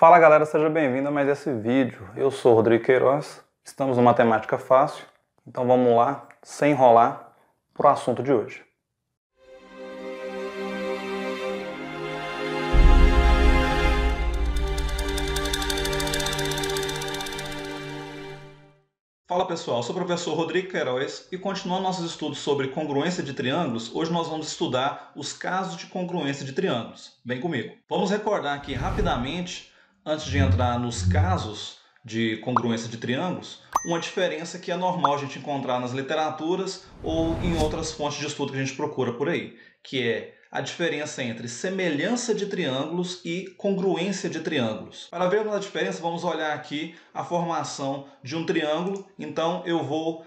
Fala galera, seja bem-vindo a mais esse vídeo. Eu sou o Rodrigo Queiroz, estamos no Matemática Fácil, então vamos lá, sem enrolar, para o assunto de hoje. Fala pessoal, sou o professor Rodrigo Queiroz e continuando nossos estudos sobre congruência de triângulos, hoje nós vamos estudar os casos de congruência de triângulos. Vem comigo. Vamos recordar aqui rapidamente, antes de entrar nos casos de congruência de triângulos, uma diferença que é normal a gente encontrar nas literaturas ou em outras fontes de estudo que a gente procura por aí, que é a diferença entre semelhança de triângulos e congruência de triângulos. Para vermos a diferença, vamos olhar aqui a formação de um triângulo. Então, eu vou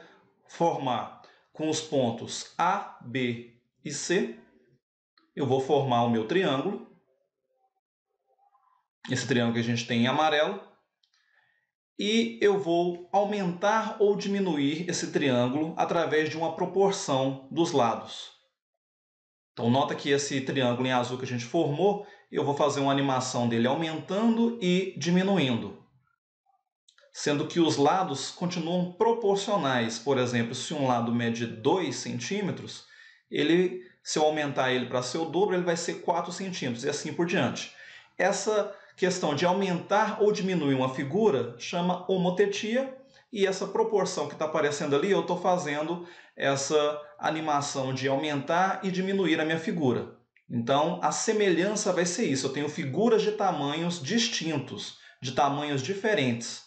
formar com os pontos A, B e C. Eu vou formar o meu triângulo. Esse triângulo que a gente tem em amarelo. E eu vou aumentar ou diminuir esse triângulo através de uma proporção dos lados. Então, nota que esse triângulo em azul que a gente formou, eu vou fazer uma animação dele aumentando e diminuindo. Sendo que os lados continuam proporcionais. Por exemplo, se um lado mede 2 centímetros, se eu aumentar ele para ser o dobro, ele vai ser 4 centímetros e assim por diante. Essa questão de aumentar ou diminuir uma figura chama homotetia. E essa proporção que está aparecendo ali, eu estou fazendo essa animação de aumentar e diminuir a minha figura. Então, a semelhança vai ser isso. Eu tenho figuras de tamanhos distintos, de tamanhos diferentes.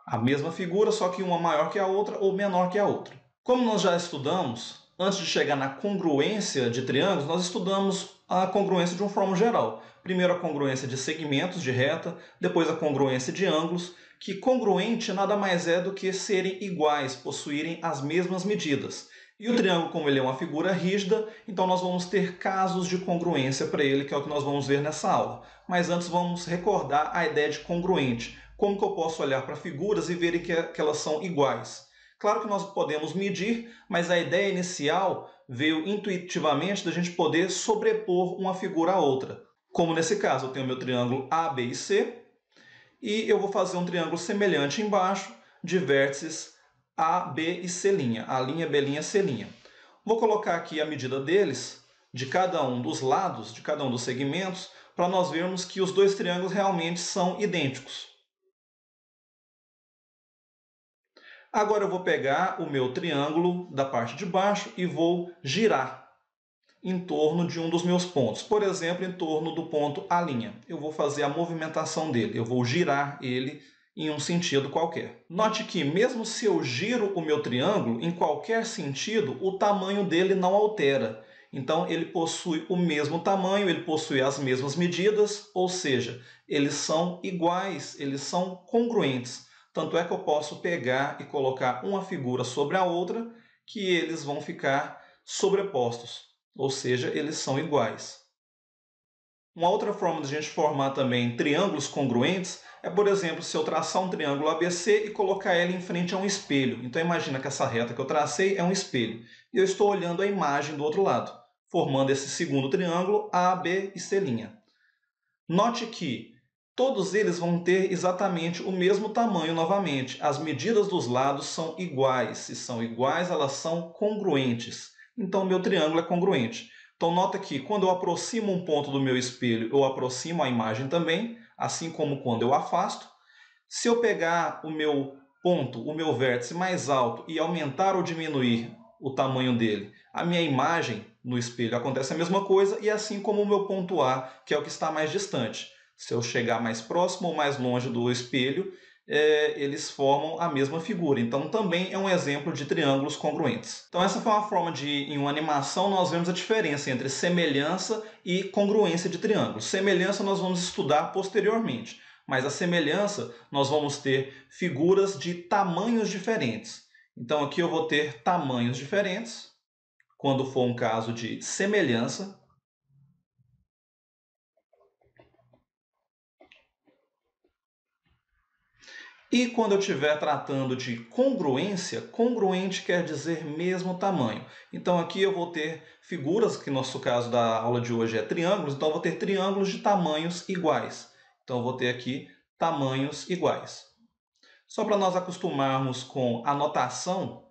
A mesma figura, só que uma maior que a outra ou menor que a outra. Como nós já estudamos, antes de chegar na congruência de triângulos, nós estudamos a congruência de uma forma geral. Primeiro a congruência de segmentos de reta, depois a congruência de ângulos, que congruente nada mais é do que serem iguais, possuírem as mesmas medidas. E o triângulo, como ele é uma figura rígida, então nós vamos ter casos de congruência para ele, que é o que nós vamos ver nessa aula. Mas antes vamos recordar a ideia de congruente. Como que eu posso olhar para figuras e ver que elas são iguais? Claro que nós podemos medir, mas a ideia inicial veio intuitivamente da gente poder sobrepor uma figura à outra. Como nesse caso, eu tenho meu triângulo A, B e C, e eu vou fazer um triângulo semelhante embaixo, de vértices A, B e C', A', B', C'. Vou colocar aqui a medida deles, de cada um dos lados, de cada um dos segmentos, para nós vermos que os dois triângulos realmente são idênticos. Agora eu vou pegar o meu triângulo da parte de baixo e vou girar em torno de um dos meus pontos. Por exemplo, em torno do ponto A'. Eu vou fazer a movimentação dele, eu vou girar ele em um sentido qualquer. Note que mesmo se eu giro o meu triângulo em qualquer sentido, o tamanho dele não altera. Então ele possui o mesmo tamanho, ele possui as mesmas medidas, ou seja, eles são iguais, eles são congruentes. Tanto é que eu posso pegar e colocar uma figura sobre a outra, que eles vão ficar sobrepostos, ou seja, eles são iguais. Uma outra forma de a gente formar também triângulos congruentes é, por exemplo, se eu traçar um triângulo ABC e colocar ele em frente a um espelho. Então imagina que essa reta que eu tracei é um espelho, e eu estou olhando a imagem do outro lado, formando esse segundo triângulo A, B e C'. Note que todos eles vão ter exatamente o mesmo tamanho novamente. As medidas dos lados são iguais. Se são iguais, elas são congruentes. Então, meu triângulo é congruente. Então, nota que quando eu aproximo um ponto do meu espelho, eu aproximo a imagem também, assim como quando eu afasto. Se eu pegar o meu ponto, o meu vértice mais alto e aumentar ou diminuir o tamanho dele, a minha imagem no espelho acontece a mesma coisa, e assim como o meu ponto A, que é o que está mais distante. Se eu chegar mais próximo ou mais longe do espelho, eles formam a mesma figura. Então, também é um exemplo de triângulos congruentes. Então, essa foi uma forma de, em uma animação, nós vemos a diferença entre semelhança e congruência de triângulos. Semelhança nós vamos estudar posteriormente, mas a semelhança nós vamos ter figuras de tamanhos diferentes. Então, aqui eu vou ter tamanhos diferentes, quando for um caso de semelhança. E quando eu estiver tratando de congruência, congruente quer dizer mesmo tamanho. Então aqui eu vou ter figuras, que no nosso caso da aula de hoje é triângulos, então eu vou ter triângulos de tamanhos iguais. Então eu vou ter aqui tamanhos iguais. Só para nós acostumarmos com a notação,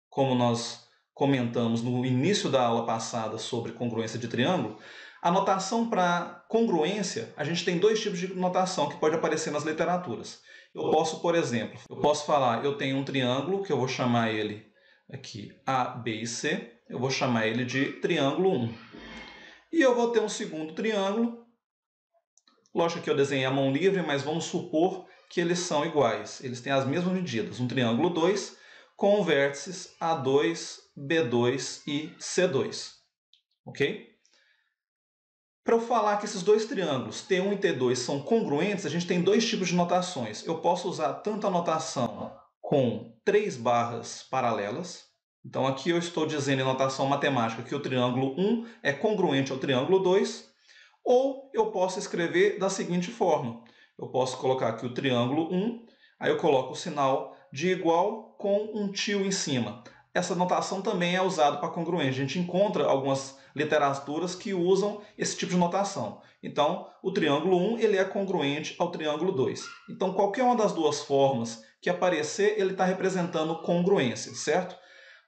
como nós comentamos no início da aula passada sobre congruência de triângulo, a notação para congruência, a gente tem dois tipos de notação que pode aparecer nas literaturas. Eu posso, por exemplo, falar, eu tenho um triângulo, que eu vou chamar ele aqui A, B e C, eu vou chamar ele de triângulo 1. E eu vou ter um segundo triângulo, lógico que eu desenhei a mão livre, mas vamos supor que eles são iguais, eles têm as mesmas medidas, um triângulo 2, com vértices A2, B2 e C2. Ok? Para eu falar que esses dois triângulos, T1 e T2, são congruentes, a gente tem dois tipos de notações. Eu posso usar tanto a notação com 3 barras paralelas. Então aqui eu estou dizendo em notação matemática que o triângulo 1 é congruente ao triângulo 2. Ou eu posso escrever da seguinte forma. Eu posso colocar aqui o triângulo 1, aí eu coloco o sinal de igual com um tio em cima. Essa notação também é usada para congruência. A gente encontra algumas literaturas que usam esse tipo de notação. Então, o triângulo 1 ele é congruente ao triângulo 2. Então, qualquer uma das duas formas que aparecer, ele está representando congruência, certo?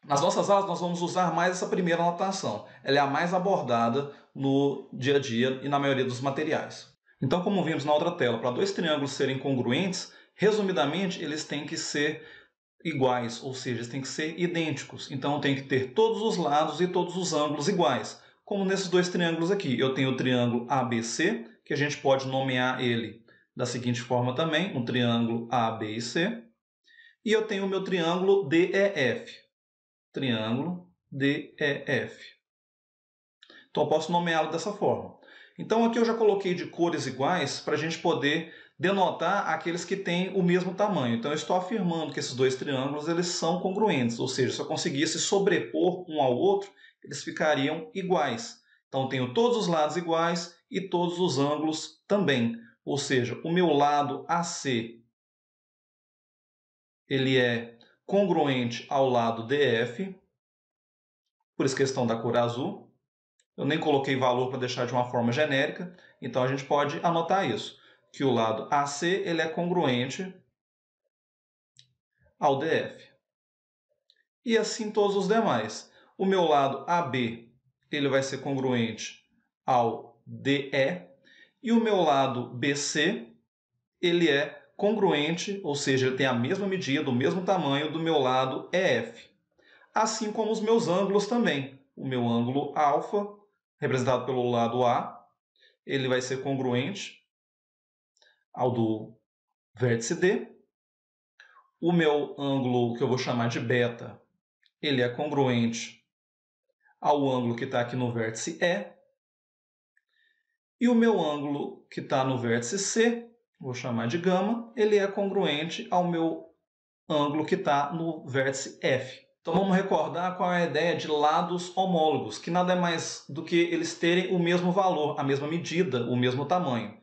Nas nossas aulas, nós vamos usar mais essa primeira notação. Ela é a mais abordada no dia a dia e na maioria dos materiais. Então, como vimos na outra tela, para dois triângulos serem congruentes, resumidamente, eles têm que ser iguais, ou seja, eles têm que ser idênticos. Então, tem que ter todos os lados e todos os ângulos iguais. Como nesses dois triângulos aqui. Eu tenho o triângulo ABC, que a gente pode nomear ele da seguinte forma também, um triângulo A, B e C. E eu tenho o meu triângulo DEF. Triângulo DEF. Então, eu posso nomeá-lo dessa forma. Então, aqui eu já coloquei de cores iguais para a gente poder denotar aqueles que têm o mesmo tamanho. Então, eu estou afirmando que esses dois triângulos eles são congruentes, ou seja, se eu conseguisse sobrepor um ao outro, eles ficariam iguais. Então, eu tenho todos os lados iguais e todos os ângulos também. Ou seja, o meu lado AC ele é congruente ao lado DF, por isso questão da cor azul. Eu nem coloquei valor para deixar de uma forma genérica, então a gente pode anotar isso, que o lado AC ele é congruente ao DF. E assim todos os demais. O meu lado AB ele vai ser congruente ao DE, e o meu lado BC ele é congruente, ou seja, ele tem a mesma medida, o mesmo tamanho do meu lado EF. Assim como os meus ângulos também. O meu ângulo alfa, representado pelo lado A, ele vai ser congruente ao do vértice D. O meu ângulo, que eu vou chamar de beta, ele é congruente ao ângulo que está aqui no vértice E. E o meu ângulo que está no vértice C, vou chamar de gama, ele é congruente ao meu ângulo que está no vértice F. Então vamos recordar qual é a ideia de lados homólogos, que nada é mais do que eles terem o mesmo valor, a mesma medida, o mesmo tamanho.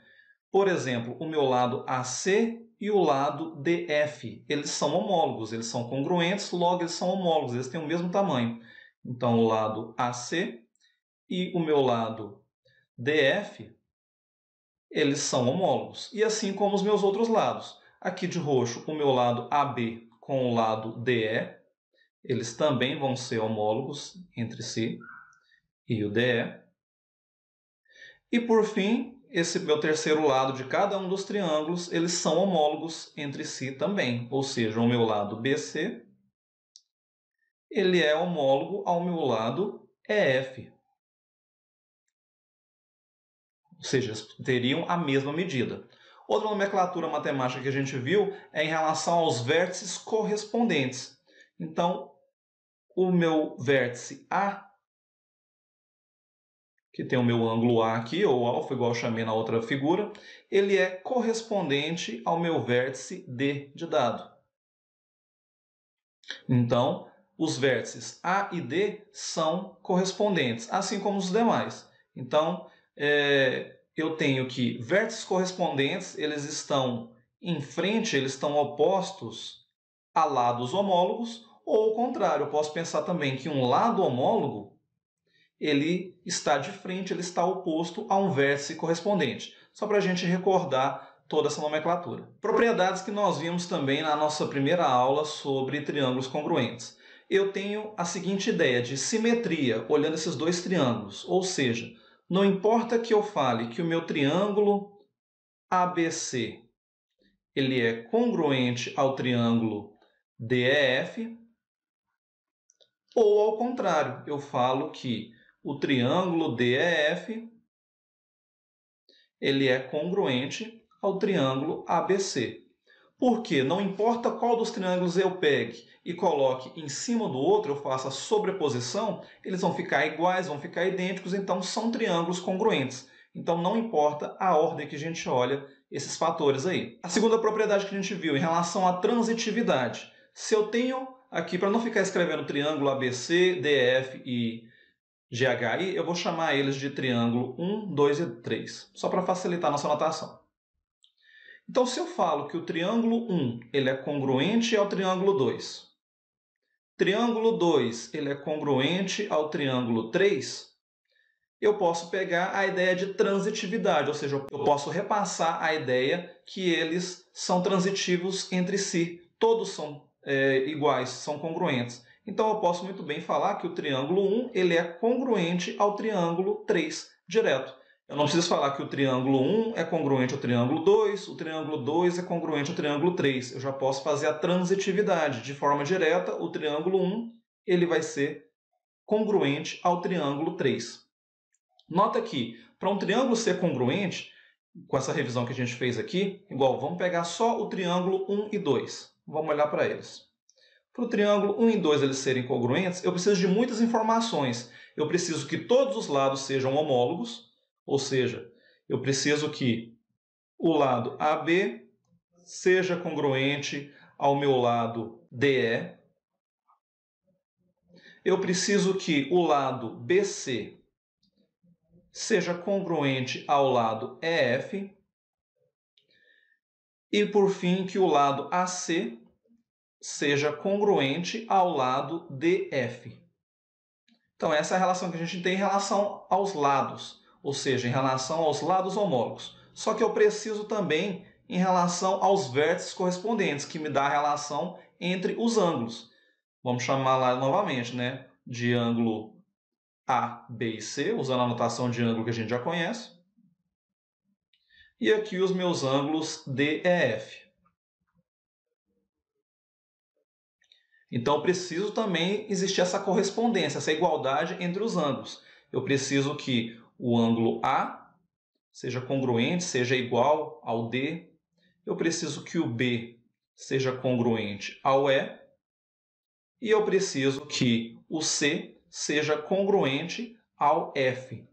Por exemplo, o meu lado AC e o lado DF, eles são homólogos, eles são congruentes, logo eles são homólogos, eles têm o mesmo tamanho. Então o lado AC e o meu lado DF, eles são homólogos. E assim como os meus outros lados. Aqui de roxo, o meu lado AB com o lado DE, eles também vão ser homólogos entre si, e o DE. E por fim, esse meu terceiro lado de cada um dos triângulos, eles são homólogos entre si também. Ou seja, o meu lado BC, ele é homólogo ao meu lado EF. Ou seja, eles teriam a mesma medida. Outra nomenclatura matemática que a gente viu é em relação aos vértices correspondentes. Então, o meu vértice A, que tem o meu ângulo A aqui, ou alfa, igual eu chamei na outra figura, ele é correspondente ao meu vértice D de dado. Então, os vértices A e D são correspondentes, assim como os demais. Então, eu tenho que vértices correspondentes, eles estão em frente, eles estão opostos a lados homólogos, ou ao contrário, eu posso pensar também que um lado homólogo ele está de frente, ele está oposto a um vértice correspondente. Só para a gente recordar toda essa nomenclatura. Propriedades que nós vimos também na nossa primeira aula sobre triângulos congruentes. Eu tenho a seguinte ideia de simetria, olhando esses dois triângulos, ou seja, não importa que eu fale que o meu triângulo ABC ele é congruente ao triângulo DEF, ou ao contrário, eu falo que o triângulo DEF ele é congruente ao triângulo ABC. Porque não importa qual dos triângulos eu pegue e coloque em cima do outro, eu faça a sobreposição, eles vão ficar iguais, vão ficar idênticos, então são triângulos congruentes. Então não importa a ordem que a gente olha esses fatores aí. A segunda propriedade que a gente viu em relação à transitividade. Se eu tenho aqui, para não ficar escrevendo triângulo ABC, DF e GHI, eu vou chamar eles de triângulo 1, 2 e 3, só para facilitar a nossa notação. Então, se eu falo que o triângulo 1 ele é congruente ao triângulo 2, triângulo 2 ele é congruente ao triângulo 3, eu posso pegar a ideia de transitividade, ou seja, eu posso repassar a ideia que eles são transitivos entre si, todos são iguais, são congruentes. Então, eu posso muito bem falar que o triângulo 1 ele é congruente ao triângulo 3, direto. Eu não preciso falar que o triângulo 1 é congruente ao triângulo 2, o triângulo 2 é congruente ao triângulo 3. Eu já posso fazer a transitividade. De forma direta, o triângulo 1 ele vai ser congruente ao triângulo 3. Nota que, para um triângulo ser congruente, com essa revisão que a gente fez aqui, igual, vamos pegar só o triângulo 1 e 2. Vamos olhar para eles. Para o triângulo 1 e 2 eles serem congruentes, eu preciso de muitas informações. Eu preciso que todos os lados sejam homólogos, ou seja, eu preciso que o lado AB seja congruente ao meu lado DE. Eu preciso que o lado BC seja congruente ao lado EF. E, por fim, que o lado AC seja congruente ao lado DF. Então, essa é a relação que a gente tem em relação aos lados, ou seja, em relação aos lados homólogos. Só que eu preciso também em relação aos vértices correspondentes, que me dá a relação entre os ângulos. Vamos chamar lá novamente, né, de ângulo A, B e C, usando a notação de ângulo que a gente já conhece. E aqui os meus ângulos D e F. Então, eu preciso também existir essa correspondência, essa igualdade entre os ângulos. Eu preciso que o ângulo A seja congruente, seja igual ao D. Eu preciso que o B seja congruente ao E. E eu preciso que o C seja congruente ao F.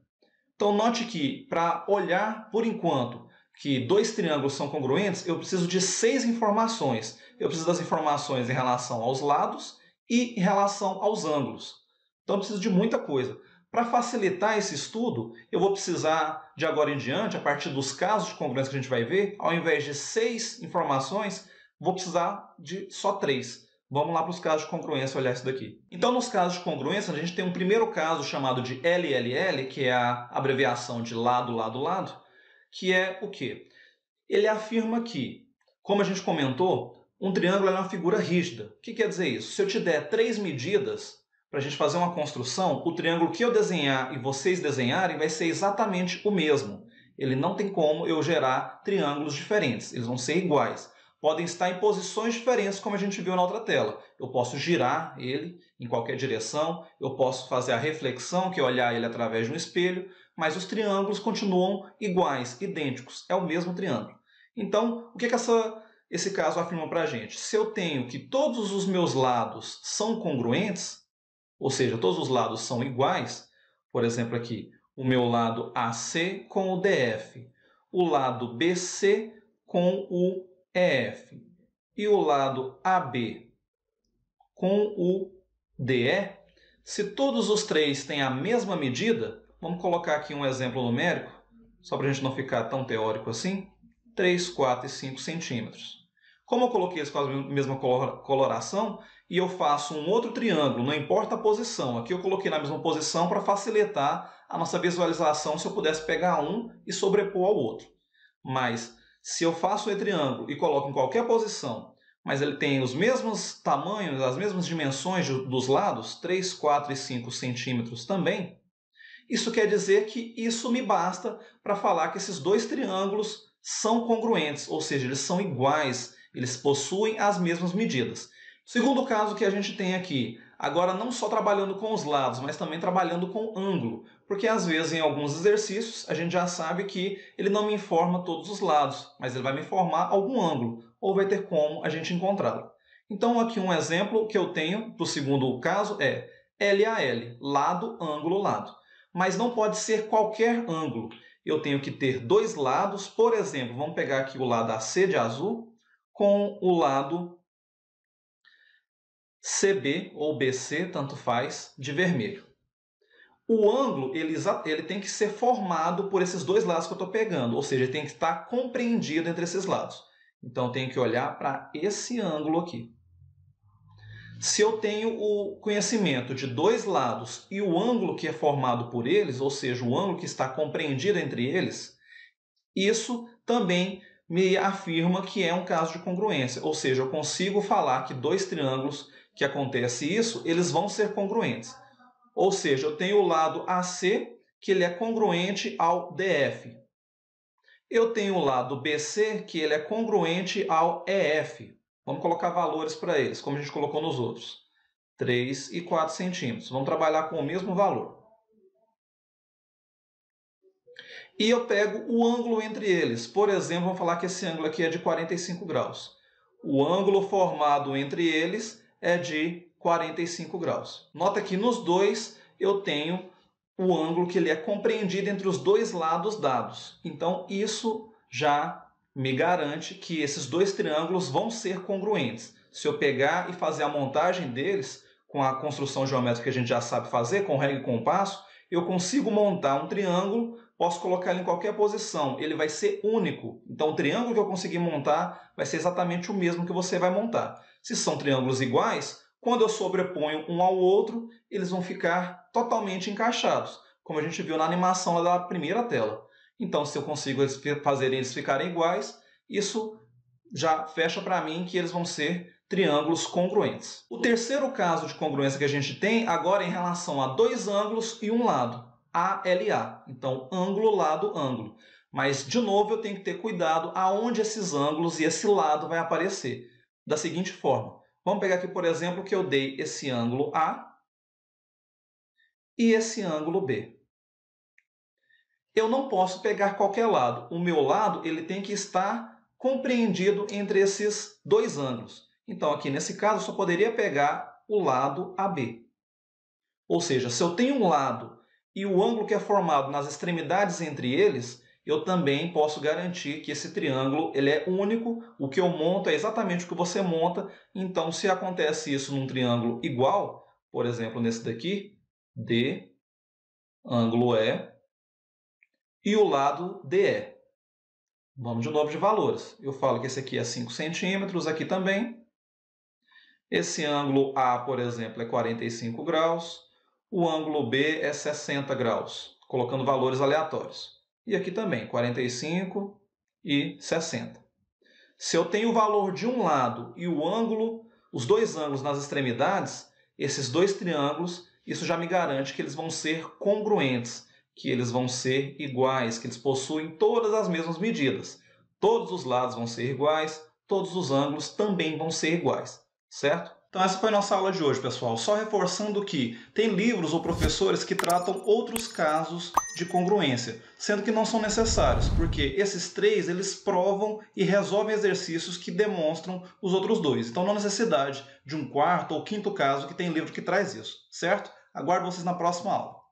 Então, note que, para olhar, por enquanto, que dois triângulos são congruentes, eu preciso de 6 informações. Eu preciso das informações em relação aos lados e em relação aos ângulos. Então, eu preciso de muita coisa. Para facilitar esse estudo, eu vou precisar, de agora em diante, a partir dos casos de congruência que a gente vai ver, ao invés de 6 informações, vou precisar de só 3. Vamos lá para os casos de congruência olhar isso daqui. Então, nos casos de congruência, a gente tem um primeiro caso chamado de LLL, que é a abreviação de lado, lado, lado, que é o quê? Ele afirma que, como a gente comentou, um triângulo é uma figura rígida. O que quer dizer isso? Se eu te der 3 medidas para a gente fazer uma construção, o triângulo que eu desenhar e vocês desenharem vai ser exatamente o mesmo. Ele não tem como eu gerar triângulos diferentes, eles vão ser iguais. Podem estar em posições diferentes, como a gente viu na outra tela. Eu posso girar ele em qualquer direção, eu posso fazer a reflexão, que é olhar ele através de um espelho, mas os triângulos continuam iguais, idênticos, é o mesmo triângulo. Então, o que esse caso afirma para a gente? Se eu tenho que todos os meus lados são congruentes, ou seja, todos os lados são iguais, por exemplo aqui, o meu lado AC com o DF, o lado BC com o EF e o lado AB com o DE, se todos os três têm a mesma medida, vamos colocar aqui um exemplo numérico, só para a gente não ficar tão teórico assim, 3, 4 e 5 centímetros. Como eu coloquei eles com a mesma coloração, e eu faço um outro triângulo, não importa a posição, aqui eu coloquei na mesma posição para facilitar a nossa visualização se eu pudesse pegar um e sobrepor ao outro. Mas Se eu faço o triângulo e coloco em qualquer posição, mas ele tem os mesmos tamanhos, as mesmas dimensões dos lados, 3, 4 e 5 centímetros também, isso quer dizer que isso me basta para falar que esses dois triângulos são congruentes, ou seja, eles são iguais, eles possuem as mesmas medidas. Segundo caso que a gente tem aqui, agora não só trabalhando com os lados, mas também trabalhando com ângulo, porque às vezes em alguns exercícios a gente já sabe que ele não me informa todos os lados, mas ele vai me informar algum ângulo, ou vai ter como a gente encontrá-lo. Então aqui um exemplo que eu tenho para o segundo caso é LAL, lado, ângulo, lado. Mas não pode ser qualquer ângulo. Eu tenho que ter dois lados, por exemplo, vamos pegar aqui o lado AC de azul com o lado CB ou BC, tanto faz, de vermelho. O ângulo ele tem que ser formado por esses dois lados que eu estou pegando, ou seja, ele tem que estar compreendido entre esses lados. Então, eu tenho que olhar para esse ângulo aqui. Se eu tenho o conhecimento de dois lados e o ângulo que é formado por eles, ou seja, o ângulo que está compreendido entre eles, isso também me afirma que é um caso de congruência, ou seja, eu consigo falar que dois triângulos que acontece isso, eles vão ser congruentes. Ou seja, eu tenho o lado AC, que ele é congruente ao DF. Eu tenho o lado BC, que ele é congruente ao EF. Vamos colocar valores para eles, como a gente colocou nos outros. 3 e 4 centímetros. Vamos trabalhar com o mesmo valor. E eu pego o ângulo entre eles. Por exemplo, vamos falar que esse ângulo aqui é de 45 graus. O ângulo formado entre eles é de 45 graus. Nota que nos dois eu tenho o ângulo que ele é compreendido entre os dois lados dados. Então, isso já me garante que esses dois triângulos vão ser congruentes. Se eu pegar e fazer a montagem deles, com a construção geométrica que a gente já sabe fazer, com régua e compasso, eu consigo montar um triângulo, posso colocar ele em qualquer posição, ele vai ser único. Então, o triângulo que eu conseguir montar vai ser exatamente o mesmo que você vai montar. Se são triângulos iguais, quando eu sobreponho um ao outro, eles vão ficar totalmente encaixados, como a gente viu na animação lá da primeira tela. Então, se eu consigo fazer eles ficarem iguais, isso já fecha para mim que eles vão ser triângulos congruentes. O terceiro caso de congruência que a gente tem agora é em relação a dois ângulos e um lado, ALA. Então, ângulo, lado, ângulo. Mas, de novo, eu tenho que ter cuidado aonde esses ângulos e esse lado vai aparecer. Da seguinte forma. Vamos pegar aqui, por exemplo, que eu dei esse ângulo A e esse ângulo B. Eu não posso pegar qualquer lado. O meu lado ele tem que estar compreendido entre esses dois ângulos. Então, aqui nesse caso, eu só poderia pegar o lado AB. Ou seja, se eu tenho um lado e o ângulo que é formado nas extremidades entre eles, eu também posso garantir que esse triângulo ele é único, o que eu monto é exatamente o que você monta, então se acontece isso num triângulo igual, por exemplo, nesse daqui, D, ângulo E, e o lado DE. Vamos de novo de valores. Eu falo que esse aqui é 5 centímetros, aqui também. Esse ângulo A, por exemplo, é 45 graus, o ângulo B é 60 graus, colocando valores aleatórios. E aqui também, 45 e 60. Se eu tenho o valor de um lado e o ângulo, os dois ângulos nas extremidades, esses dois triângulos, isso já me garante que eles vão ser congruentes, que eles vão ser iguais, que eles possuem todas as mesmas medidas. Todos os lados vão ser iguais, todos os ângulos também vão ser iguais, certo? Então essa foi a nossa aula de hoje, pessoal. Só reforçando que tem livros ou professores que tratam outros casos de congruência, sendo que não são necessários, porque esses três eles provam e resolvem exercícios que demonstram os outros dois. Então não há necessidade de um quarto ou quinto caso que tem livro que traz isso, certo? Aguardo vocês na próxima aula.